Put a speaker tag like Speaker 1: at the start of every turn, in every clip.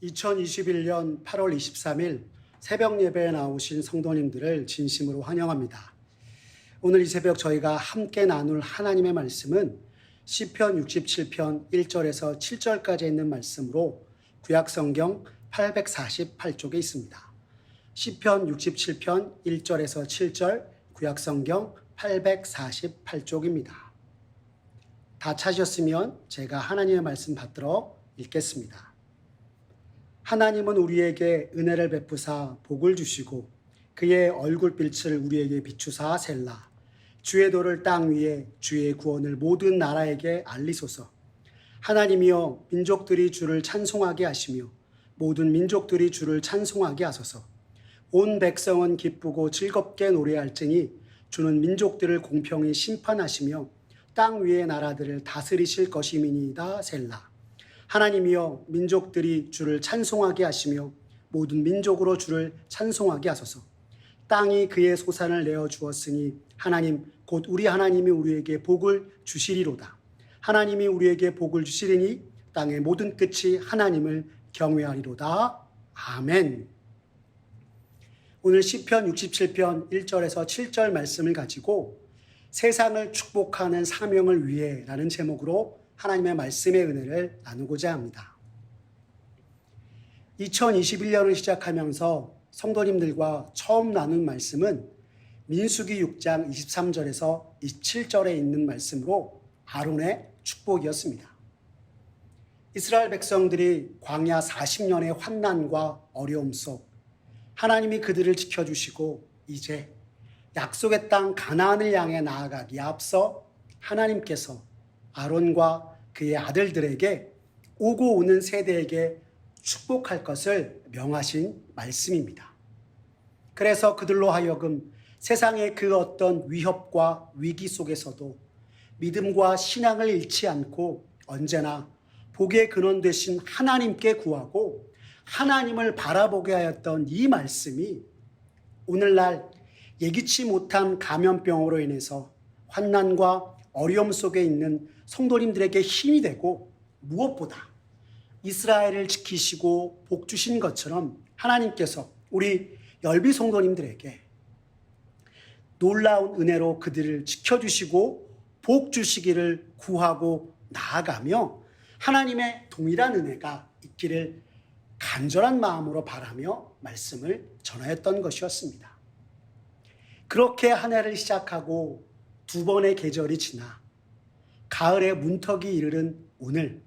Speaker 1: 2021년 8월 23일 새벽 예배에 나오신 성도님들을 진심으로 환영합니다. 오늘 이 새벽 저희가 함께 나눌 하나님의 말씀은 시편 67편 1절에서 7절까지 있는 말씀으로 구약성경 848쪽에 있습니다. 시편 67편 1절에서 7절 구약성경 848쪽입니다. 다 찾으셨으면 제가 하나님의 말씀 받들어 읽겠습니다. 하나님은 우리에게 은혜를 베푸사 복을 주시고 그의 얼굴빛을 우리에게 비추사 셀라. 주의 도를 땅 위에 주의 구원을 모든 나라에게 알리소서. 하나님이여 민족들이 주를 찬송하게 하시며 모든 민족들이 주를 찬송하게 하소서. 온 백성은 기쁘고 즐겁게 노래할지니 주는 민족들을 공평히 심판하시며 땅 위의 나라들을 다스리실 것임이니이다 셀라. 하나님이여 민족들이 주를 찬송하게 하시며 모든 민족으로 주를 찬송하게 하소서. 땅이 그의 소산을 내어 주었으니 하나님 곧 우리 하나님이 우리에게 복을 주시리로다. 하나님이 우리에게 복을 주시리니 땅의 모든 끝이 하나님을 경외하리로다. 아멘. 오늘 시편 67편 1절에서 7절 말씀을 가지고 세상을 축복하는 사명을 위해 라는 제목으로 하나님의 말씀의 은혜를 나누고자 합니다. 2021년을 시작하면서 성도님들과 처음 나눈 말씀은 민수기 6장 23절에서 27절에 있는 말씀으로 아론의 축복이었습니다. 이스라엘 백성들이 광야 40년의 환난과 어려움 속 하나님이 그들을 지켜주시고 이제 약속의 땅 가나안을 향해 나아가기에 앞서 하나님께서 아론과 그의 아들들에게 오고 오는 세대에게 축복할 것을 명하신 말씀입니다. 그래서 그들로 하여금 세상의 그 어떤 위협과 위기 속에서도 믿음과 신앙을 잃지 않고 언제나 복의 근원 되신 하나님께 구하고 하나님을 바라보게 하였던 이 말씀이 오늘날 예기치 못한 감염병으로 인해서 환난과 어려움 속에 있는 성도님들에게 힘이 되고 무엇보다 이스라엘을 지키시고 복 주신 것처럼 하나님께서 우리 열비 성도님들에게 놀라운 은혜로 그들을 지켜주시고 복 주시기를 구하고 나아가며 하나님의 동일한 은혜가 있기를 간절한 마음으로 바라며 말씀을 전하였던 것이었습니다. 그렇게 한 해를 시작하고 두 번의 계절이 지나 가을의 문턱이 이르는 오늘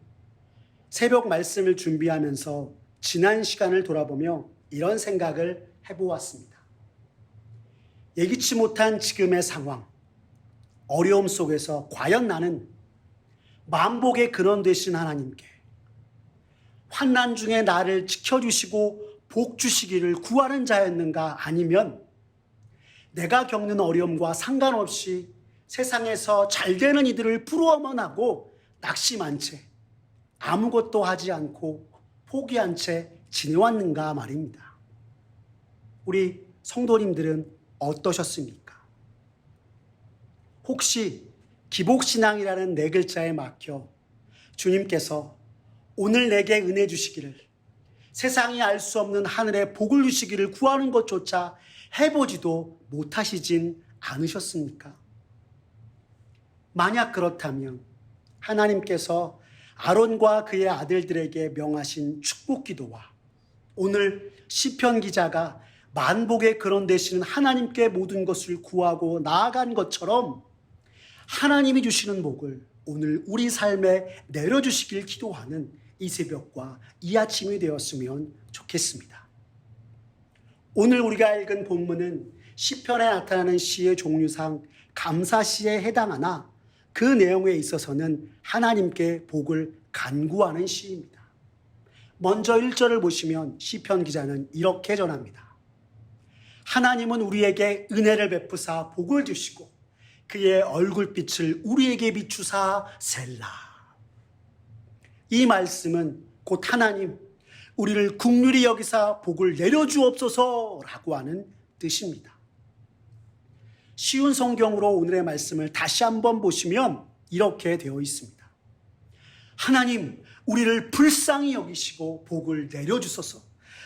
Speaker 1: 새벽 말씀을 준비하면서 지난 시간을 돌아보며 이런 생각을 해보았습니다. 예기치 못한 지금의 상황, 어려움 속에서 과연 나는 만복의 근원 되신 하나님께 환난 중에 나를 지켜주시고 복 주시기를 구하는 자였는가, 아니면 내가 겪는 어려움과 상관없이 세상에서 잘되는 이들을 부러워만 하고 낙심한 채 아무것도 하지 않고 포기한 채 지내왔는가 말입니다. 우리 성도님들은 어떠셨습니까? 혹시 기복신앙이라는 네 글자에 막혀 주님께서 오늘 내게 은혜 주시기를, 세상이 알 수 없는 하늘의 복을 주시기를 구하는 것조차 해보지도 못하시진 않으셨습니까? 만약 그렇다면 하나님께서 아론과 그의 아들들에게 명하신 축복 기도와 오늘 시편 기자가 만복의 근원 되시는 하나님께 모든 것을 구하고 나아간 것처럼 하나님이 주시는 복을 오늘 우리 삶에 내려주시길 기도하는 이 새벽과 이 아침이 되었으면 좋겠습니다. 오늘 우리가 읽은 본문은 시편에 나타나는 시의 종류상 감사시에 해당하나 그 내용에 있어서는 하나님께 복을 간구하는 시입니다. 먼저 1절을 보시면 시편 기자는 이렇게 전합니다. 하나님은 우리에게 은혜를 베푸사 복을 주시고 그의 얼굴빛을 우리에게 비추사 셀라. 이 말씀은 곧 하나님 우리를 긍휼히 여기사 복을 내려주옵소서라고 하는 뜻입니다. 쉬운 성경으로 오늘의 말씀을 다시 한번 보시면 이렇게 되어 있습니다. 하나님, 우리를 불쌍히 여기시고 복을 내려주소서.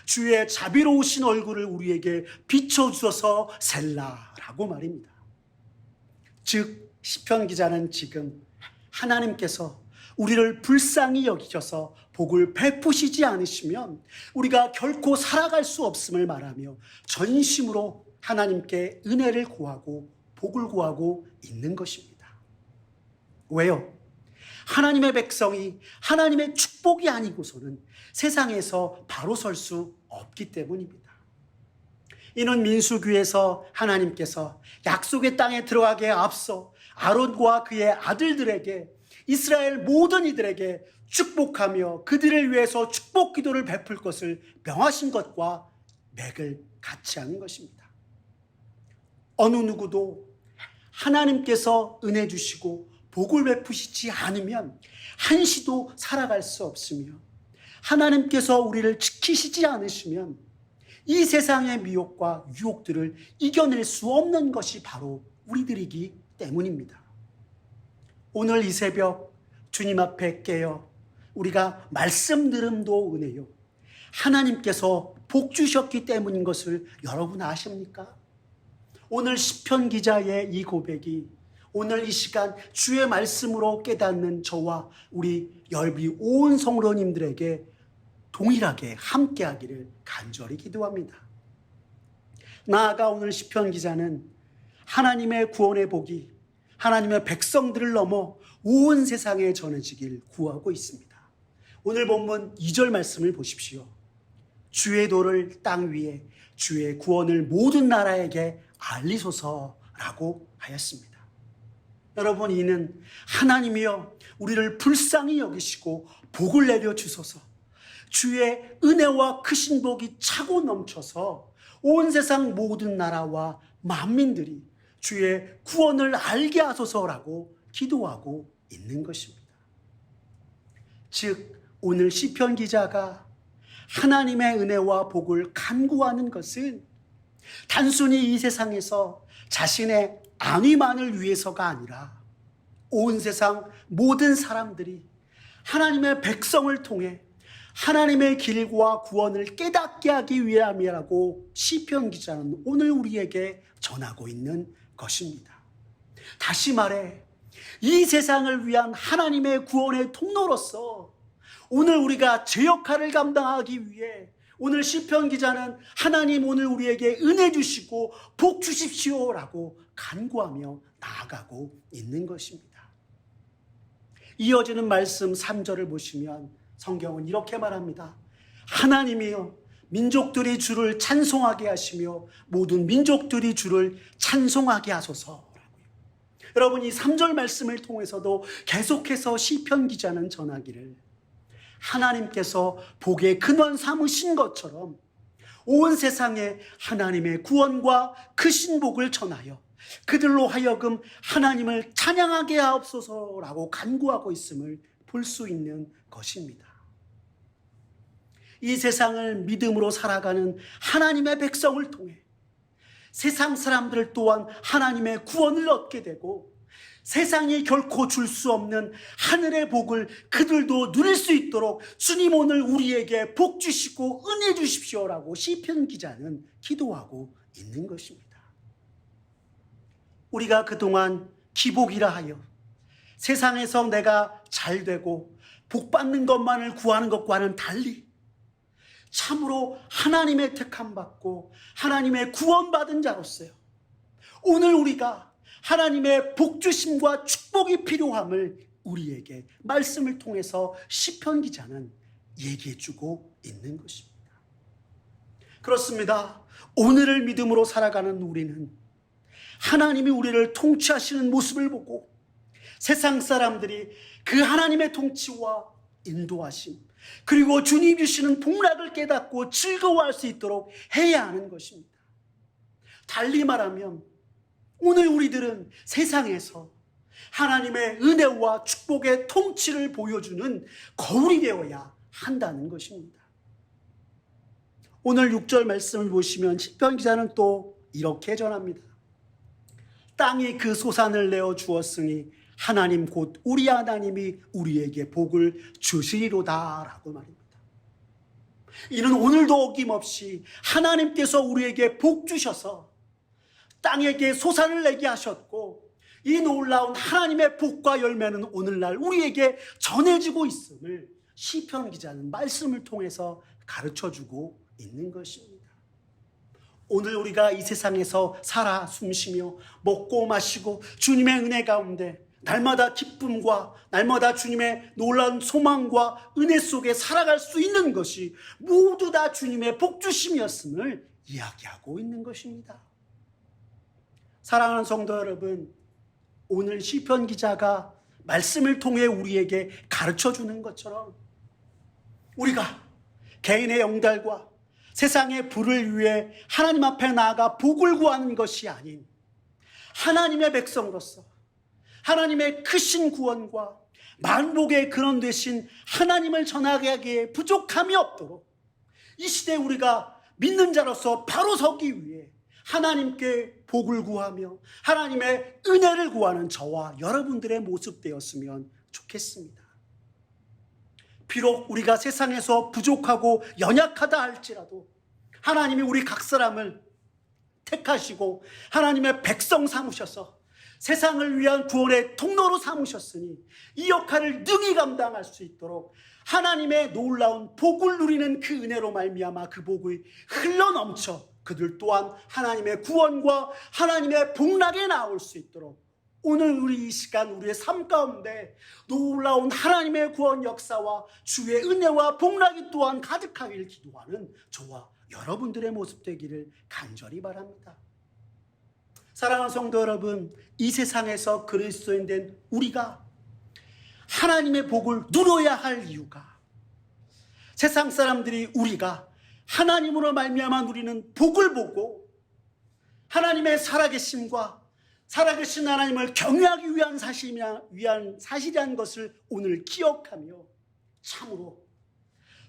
Speaker 1: 주의 자비로우신 얼굴을 우리에게 비춰주소서 셀라라고 말입니다. 즉 시편 기자는 지금 하나님께서 우리를 불쌍히 여기셔서 복을 베푸시지 않으시면 우리가 결코 살아갈 수 없음을 말하며 전심으로 하나님께 은혜를 구하고 복을 구하고 있는 것입니다. 왜요? 하나님의 백성이 하나님의 축복이 아니고서는 세상에서 바로 설 수 없기 때문입니다. 이는 민수기에서 하나님께서 약속의 땅에 들어가기에 앞서 아론과 그의 아들들에게 이스라엘 모든 이들에게 축복하며 그들을 위해서 축복 기도를 베풀 것을 명하신 것과 맥을 같이 하는 것입니다. 어느 누구도 하나님께서 은혜 주시고 복을 베푸시지 않으면 한시도 살아갈 수 없으며 하나님께서 우리를 지키시지 않으시면 이 세상의 미혹과 유혹들을 이겨낼 수 없는 것이 바로 우리들이기 때문입니다. 오늘 이 새벽 주님 앞에 깨어 우리가 말씀 들음도 은혜요, 하나님께서 복 주셨기 때문인 것을 여러분 아십니까? 오늘 시편 기자의 이 고백이 오늘 이 시간 주의 말씀으로 깨닫는 저와 우리 열비 온 성도님들에게 동일하게 함께하기를 간절히 기도합니다. 나아가 오늘 시편 기자는 하나님의 구원의 복이 하나님의 백성들을 넘어 온 세상에 전해지길 구하고 있습니다. 오늘 본문 2절 말씀을 보십시오. 주의 도를 땅 위에 주의 구원을 모든 나라에게 알리소서라고 하였습니다. 여러분, 이는 하나님이여 우리를 불쌍히 여기시고 복을 내려 주소서, 주의 은혜와 크신 복이 차고 넘쳐서 온 세상 모든 나라와 만민들이 주의 구원을 알게 하소서라고 기도하고 있는 것입니다. 즉 오늘 시편 기자가 하나님의 은혜와 복을 간구하는 것은 단순히 이 세상에서 자신의 안위만을 위해서가 아니라 온 세상 모든 사람들이 하나님의 백성을 통해 하나님의 길과 구원을 깨닫게 하기 위함이라고 시편 기자는 오늘 우리에게 전하고 있는 것입니다. 다시 말해 이 세상을 위한 하나님의 구원의 통로로서 오늘 우리가 제 역할을 감당하기 위해 오늘 시편 기자는 하나님 오늘 우리에게 은혜 주시고 복 주십시오라고 간구하며 나아가고 있는 것입니다. 이어지는 말씀 3절을 보시면 성경은 이렇게 말합니다. 하나님이여 민족들이 주를 찬송하게 하시며 모든 민족들이 주를 찬송하게 하소서라고요. 여러분, 이 3절 말씀을 통해서도 계속해서 시편 기자는 전하기를 하나님께서 복의 근원 삼으신 것처럼 온 세상에 하나님의 구원과 크신 복을 전하여 그들로 하여금 하나님을 찬양하게 하옵소서라고 간구하고 있음을 볼 수 있는 것입니다. 이 세상을 믿음으로 살아가는 하나님의 백성을 통해 세상 사람들 또한 하나님의 구원을 얻게 되고 세상이 결코 줄 수 없는 하늘의 복을 그들도 누릴 수 있도록 주님 오늘 우리에게 복 주시고 은혜 주십시오라고 시편 기자는 기도하고 있는 것입니다. 우리가 그동안 기복이라 하여 세상에서 내가 잘 되고 복 받는 것만을 구하는 것과는 달리 참으로 하나님의 택함 받고 하나님의 구원받은 자로서요, 오늘 우리가 하나님의 복주심과 축복이 필요함을 우리에게 말씀을 통해서 시편 기자는 얘기해주고 있는 것입니다. 그렇습니다. 오늘을 믿음으로 살아가는 우리는 하나님이 우리를 통치하시는 모습을 보고 세상 사람들이 그 하나님의 통치와 인도하심 그리고 주님 주시는 복락을 깨닫고 즐거워할 수 있도록 해야 하는 것입니다. 달리 말하면 오늘 우리들은 세상에서 하나님의 은혜와 축복의 통치를 보여주는 거울이 되어야 한다는 것입니다. 오늘 6절 말씀을 보시면 시편 기자는 또 이렇게 전합니다. 땅이 그 소산을 내어 주었으니 하나님 곧 우리 하나님이 우리에게 복을 주시리로다 라고 말입니다. 이는 오늘도 어김없이 하나님께서 우리에게 복 주셔서 땅에게 솟아를 내게 하셨고, 이 놀라운 하나님의 복과 열매는 오늘날 우리에게 전해지고 있음을 시편 기자는 말씀을 통해서 가르쳐주고 있는 것입니다. 오늘 우리가 이 세상에서 살아 숨쉬며 먹고 마시고 주님의 은혜 가운데 날마다 기쁨과 날마다 주님의 놀라운 소망과 은혜 속에 살아갈 수 있는 것이 모두 다 주님의 복주심이었음을 이야기하고 있는 것입니다. 사랑하는 성도 여러분, 오늘 시편 기자가 말씀을 통해 우리에게 가르쳐주는 것처럼 우리가 개인의 영달과 세상의 부를 위해 하나님 앞에 나아가 복을 구하는 것이 아닌 하나님의 백성으로서 하나님의 크신 구원과 만복의 근원 되신 하나님을 전하기에 부족함이 없도록 이 시대에 우리가 믿는 자로서 바로 서기 위해 하나님께 복을 구하며 하나님의 은혜를 구하는 저와 여러분들의 모습 되었으면 좋겠습니다. 비록 우리가 세상에서 부족하고 연약하다 할지라도 하나님이 우리 각 사람을 택하시고 하나님의 백성 삼으셔서 세상을 위한 구원의 통로로 삼으셨으니 이 역할을 능히 감당할 수 있도록 하나님의 놀라운 복을 누리는 그 은혜로 말미암아 그 복이 흘러넘쳐 그들 또한 하나님의 구원과 하나님의 복락에 나올 수 있도록 오늘 우리 이 시간 우리의 삶 가운데 놀라운 하나님의 구원 역사와 주의 은혜와 복락이 또한 가득하기를 기도하는 저와 여러분들의 모습 되기를 간절히 바랍니다. 사랑하는 성도 여러분, 이 세상에서 그리스도인 된 우리가 하나님의 복을 누려야 할 이유가 세상 사람들이 우리가 하나님으로 말미암아 누리는 복을 보고 하나님의 살아계심과 살아계신 하나님을 경외하기 위한 사실이라는 것을 오늘 기억하며 참으로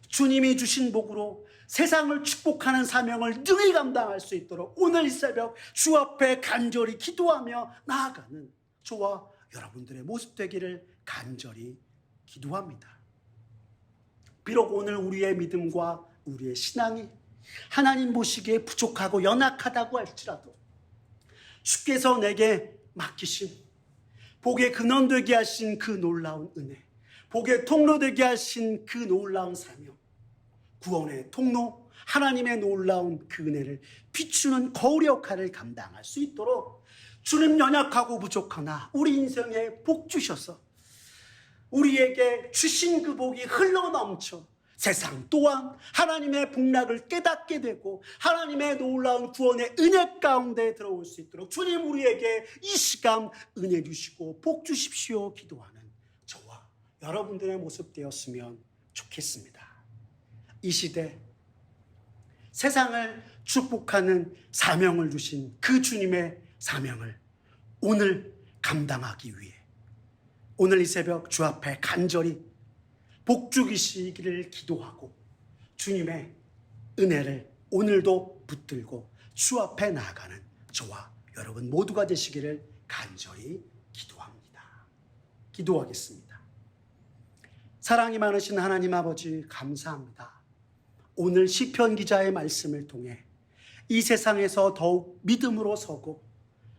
Speaker 1: 주님이 주신 복으로 세상을 축복하는 사명을 능히 감당할 수 있도록 오늘 이 새벽 주 앞에 간절히 기도하며 나아가는 저와 여러분들의 모습 되기를 간절히 기도합니다. 비록 오늘 우리의 믿음과 우리의 신앙이 하나님 보시기에 부족하고 연약하다고 할지라도 주께서 내게 맡기신 복의 근원 되게 하신 그 놀라운 은혜, 복의 통로 되게 하신 그 놀라운 사명, 구원의 통로, 하나님의 놀라운 그 은혜를 비추는 거울의 역할을 감당할 수 있도록 주님 연약하고 부족하나 우리 인생에 복 주셔서 우리에게 주신 그 복이 흘러넘쳐 세상 또한 하나님의 복락을 깨닫게 되고 하나님의 놀라운 구원의 은혜 가운데 들어올 수 있도록 주님 우리에게 이 시간 은혜 주시고 복 주십시오 기도하는 저와 여러분들의 모습 되었으면 좋겠습니다. 이 시대 세상을 축복하는 사명을 주신 그 주님의 사명을 오늘 감당하기 위해 오늘 이 새벽 주 앞에 간절히 복 주시기를 기도하고 주님의 은혜를 오늘도 붙들고 주 앞에 나아가는 저와 여러분 모두가 되시기를 간절히 기도합니다. 기도하겠습니다. 사랑이 많으신 하나님 아버지 감사합니다. 오늘 시편 기자의 말씀을 통해 이 세상에서 더욱 믿음으로 서고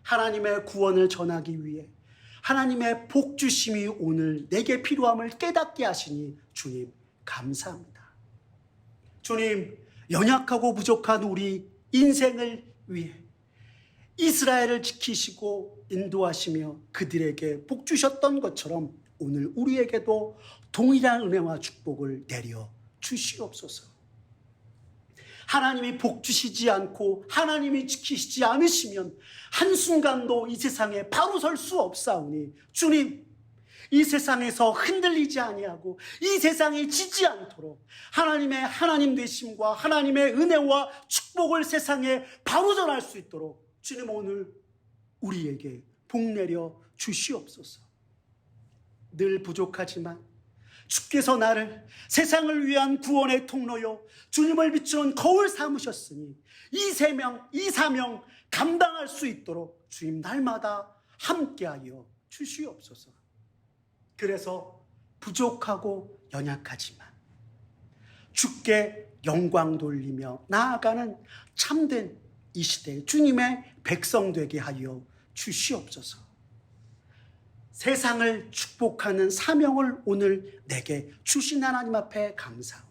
Speaker 1: 하나님의 구원을 전하기 위해 하나님의 복 주심이 오늘 내게 필요함을 깨닫게 하시니 주님 감사합니다. 주님 연약하고 부족한 우리 인생을 위해 이스라엘을 지키시고 인도하시며 그들에게 복 주셨던 것처럼 오늘 우리에게도 동일한 은혜와 축복을 내려 주시옵소서. 하나님이 복 주시지 않고 하나님이 지키시지 않으시면 한순간도 이 세상에 바로 설 수 없사오니 주님 이 세상에서 흔들리지 아니하고 이 세상에 지지 않도록 하나님의 하나님 되심과 하나님의 은혜와 축복을 세상에 바로 전할 수 있도록 주님 오늘 우리에게 복 내려 주시옵소서. 늘 부족하지만 주께서 나를 세상을 위한 구원의 통로요 주님을 비추는 거울 삼으셨으니 이 사명 감당할 수 있도록 주님 날마다 함께하여 주시옵소서. 그래서 부족하고 연약하지만 주께 영광 돌리며 나아가는 참된 이 시대에 주님의 백성 되게 하여 주시옵소서. 세상을 축복하는 사명을 오늘 내게 주신 하나님 앞에 감사하며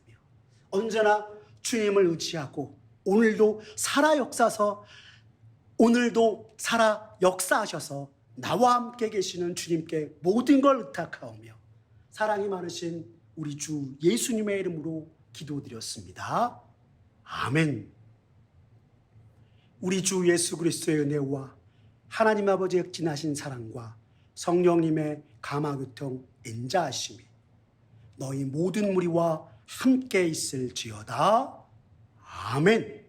Speaker 1: 언제나 주님을 의지하고 오늘도 살아 역사하셔서 나와 함께 계시는 주님께 모든 걸 의탁하오며 사랑이 많으신 우리 주 예수님의 이름으로 기도드렸습니다. 아멘. 우리 주 예수 그리스도의 은혜와 하나님 아버지의 진하신 사랑과 성령님의 감화교통 인자하심이 너희 모든 무리와 함께 있을지어다. 아멘.